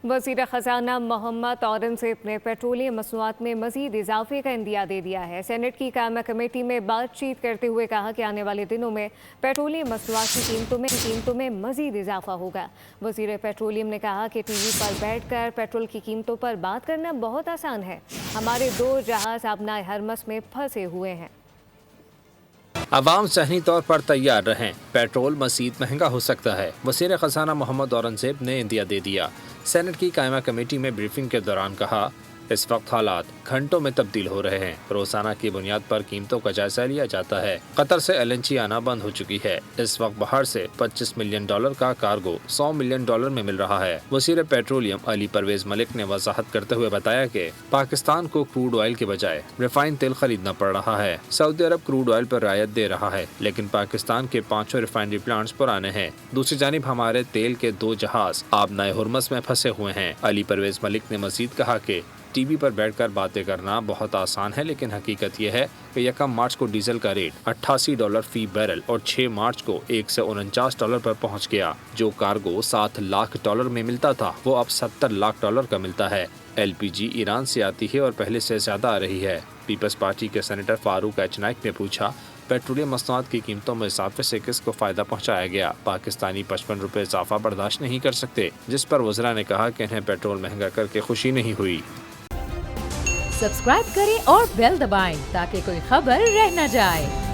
वज़ीर ख़ज़ाना मोहम्मद औरंगज़ेब ने पेट्रोलियम मसनूआत में मज़ीद इजाफे का इंदिया दे दिया है। सेनेट की कायमा कमेटी में बातचीत करते हुए कहा कि आने वाले दिनों में पेट्रोलियम मसनूआत की कीमतों में मज़ीद इजाफा होगा। वज़ीर पेट्रोलियम ने कहा कि टीवी पर बैठकर पेट्रोल की कीमतों पर बात करना बहुत आसान है। हमारे 2 जहाज़ अपना हरमस में फंसे हुए हैं। अवाम ज़हनी तौर पर तैयार रहें, पेट्रोल मज़ीद महंगा हो सकता है। वज़ीर ख़ज़ाना मोहम्मद औरंगज़ेब ने इंदिया दे दिया। सेनेट की कायमा कमेटी में ब्रीफिंग के दौरान कहा, इस वक्त हालात घंटों में तब्दील हो रहे हैं। रोज़ाना की बुनियाद पर कीमतों का जायजा लिया जाता है। कतर से LNG आना बंद हो चुकी है। इस वक्त बाहर से $25 मिलियन का कार्गो $100 मिलियन में मिल रहा है। वज़ीर पेट्रोलियम अली परवेज मलिक ने वजाहत करते हुए बताया कि पाकिस्तान को क्रूड ऑयल के बजाय रिफाइंड तेल खरीदना पड़ रहा है। सऊदी अरब क्रूड ऑयल पर रायत दे रहा है, लेकिन पाकिस्तान के 5 रिफाइनरी प्लांट्स पुराने हैं। दूसरी जानिब हमारे तेल के 2 जहाज आबनाए हुरमस में फंसे हुए हैं। अली परवेज मलिक ने मजीद कहा कि टीवी पर बैठकर बातें करना बहुत आसान है, लेकिन हकीकत यह है कि 1 मार्च को डीजल का रेट $88 फी बैरल और 6 मार्च को $149 पर पहुंच गया। जो कार्गो $7 लाख में मिलता था वो अब $70 लाख का मिलता है। LPG ईरान से आती है और पहले से ज्यादा आ रही है। पीपल्स पार्टी के सेनेटर फारूक एच नाइक ने पूछा, पेट्रोलियम मसनूआत की कीमतों में इजाफे से किसको फायदा पहुंचाया गया? पाकिस्तानी 55 रुपए इजाफा बर्दाश्त नहीं कर सकते। जिस पर वज़रा ने कहा कि इन्हें पेट्रोल महंगा करके खुशी नहीं हुई। सब्सक्राइब करें और बेल दबाएं ताकि कोई खबर रह न जाए।